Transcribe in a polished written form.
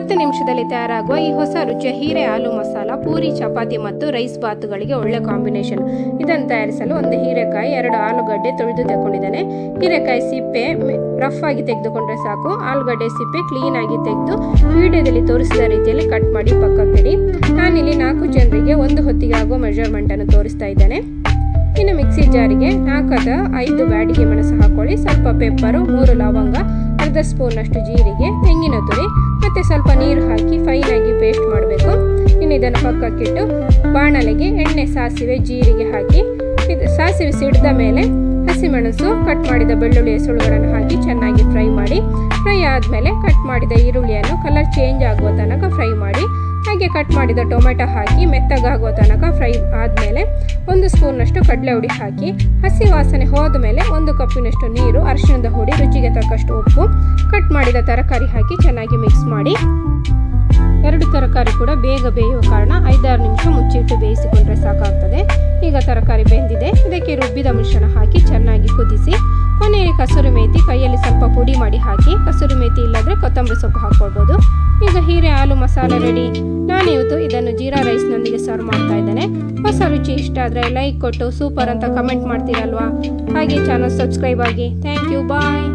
10 ನಿಮಿಷದಲ್ಲಿ ತಯಾರಾಗುವ ಈ ಹೊಸ ರುಚಿಯ ಹೀರೆ ಆಲೂ ಮಸಾಲ ಪೂರಿ, ಚಪಾತಿ ಮತ್ತು ರೈಸ್ ಬಾತುಗಳಿಗೆ ಒಳ್ಳೆ ಕಾಂಬಿನೇಷನ್. ಇದನ್ನು ತಯಾರಿಸಲು ಒಂದು ಹೀರೆಕಾಯಿ, 2 ಆಲೂಗಡ್ಡೆ ತೊಳೆದು ತಗೊಂಡಿದ್ದೇನೆ. ಹೀರೆಕಾಯಿ ಸಿಪ್ಪೆ ರಫ್ ಆಗಿ ತೆಗೆದುಕೊಂಡ್ರೆ ಸಾಕು. ಆಲೂಗಡ್ಡೆ ಸಿಪ್ಪೆ ಕ್ಲೀನ್ ಆಗಿ ತೆಗೆದು ವಿಡಿಯೋದಲ್ಲಿ ತೋರಿಸಿದ ರೀತಿಯಲ್ಲಿ ಕಟ್ ಮಾಡಿ ಪಕ್ಕಕ್ಕಿಡಿ. ನಾನಿಲ್ಲಿ 4 ಜನರಿಗೆ ಒಂದು ಹೊತ್ತಿಗೆ ಆಗುವ ಮೆಜರ್ಮೆಂಟ್ ಅನ್ನು ತೋರಿಸ್ತಾ ಇದ್ದೇನೆ. ಇನ್ನು ಮಿಕ್ಸಿ ಜಾರಿಗೆ 4 ಅಥವಾ 5 ಬ್ಯಾಡಿಗೆ ಮೆಣಸು ಹಾಕೊಳ್ಳಿ, ಸ್ವಲ್ಪ ಪೆಪ್ಪರು, 3 ಲವಂಗ, ಅರ್ಧ ಸ್ಪೂನಷ್ಟು ಜೀರಿಗೆ, ತೆಂಗಿನ ತುರಿ ಮತ್ತು ಸ್ವಲ್ಪ ನೀರು ಹಾಕಿ ಫೈನ್ ಆಗಿ ಪೇಸ್ಟ್ ಮಾಡಬೇಕು. ಇನ್ನು ಇದನ್ನು ಪಕ್ಕಕ್ಕಿಟ್ಟು ಬಾಣಲೆಗೆ ಎಣ್ಣೆ, ಸಾಸಿವೆ, ಜೀರಿಗೆ ಹಾಕಿ ಸಾಸಿವೆ ಸಿಡಿದ ಮೇಲೆ ಹಸಿಮೆಣಸು, ಕಟ್ ಮಾಡಿದ ಬೆಳ್ಳುಳ್ಳಿ ಹೆಸರುಗಳನ್ನು ಹಾಕಿ ಚೆನ್ನಾಗಿ ಫ್ರೈ ಮಾಡಿ. ಫ್ರೈ ಆದಮೇಲೆ ಕಟ್ ಮಾಡಿದ ಈರುಳ್ಳಿಯನ್ನು ಕಲರ್ ಚೇಂಜ್ ಆಗುವ ತನಕ ಫ್ರೈ ಮಾಡಿ. ಹಾಗೆ ಕಟ್ ಮಾಡಿದ ಟೊಮೆಟೊ ಹಾಕಿ ಮೆತ್ತಗಾಗುವ ತನಕ ಫ್ರೈ ಆದಮೇಲೆ 1 ಸ್ಪೂನ್ನಷ್ಟು ಕಡಲೆ ಹುಡಿ ಹಾಕಿ ಹಸಿ ವಾಸನೆ ಹೋದ ಮೇಲೆ 1 ಕಪ್ಪಿನಷ್ಟು ನೀರು, ಅರಿಶಿಣದ ಹುಡಿ, ರುಚಿಗೆ ತಕ್ಕಷ್ಟು ಉಪ್ಪು, ಕಟ್ ಮಾಡಿದ ತರಕಾರಿ ಹಾಕಿ ಚೆನ್ನಾಗಿ ಮಿಕ್ಸ್ ಮಾಡಿ. 2 ತರಕಾರಿ ಕೂಡ ಬೇಗ ಬೇಯುವ ಕಾರಣ 5-6 ನಿಮಿಷ ಮುಚ್ಚಿಟ್ಟು ಬೇಯಿಸಿಕೊಂಡ್ರೆ ಸಾಕಾಗ್ತದೆ. ಈಗ ತರಕಾರಿ ಬೆಂದಿದೆ. ಇದಕ್ಕೆ ರುಬ್ಬಿದ ಮಿಶ್ರಣ ಹಾಕಿ ಚೆನ್ನಾಗಿ ಕುದಿಸಿ. ಕೊನೆಯಲ್ಲಿ ಕಸೂರಿ ಮೇಥಿ ಕೈಯಲ್ಲಿ ಸ್ವಲ್ಪ ಪುಡಿ ಮಾಡಿ ಹಾಕಿ. ಕಸೂರಿ ಮೇಥಿ ಇಲ್ಲದ್ರೆ ಕೊತ್ತಂಬರಿ ಸೊಪ್ಪು ಹಾಕ್ಕೊಳ್ಬೋದು. ಈಗ ಹೀರೆ ಆಲೂ ಮಸಾಲೆ ರೆಡಿ. ನಾನಿವತ್ತು ಇದನ್ನು ಜೀರಾ ರೈಸ್ನೊಂದಿಗೆ ಸರ್ವ್ ಮಾಡ್ತಾ ಇದ್ದೇನೆ. ಹೊಸ ರುಚಿ ಇಷ್ಟ ಆದರೆ ಲೈಕ್ ಕೊಟ್ಟು ಸೂಪರ್ ಅಂತ ಕಮೆಂಟ್ ಮಾಡ್ತೀರಲ್ವಾ. ಹಾಗೆ ಚಾನಲ್ ಸಬ್ಸ್ಕ್ರೈಬ್ ಆಗಿ. Thank you, bye.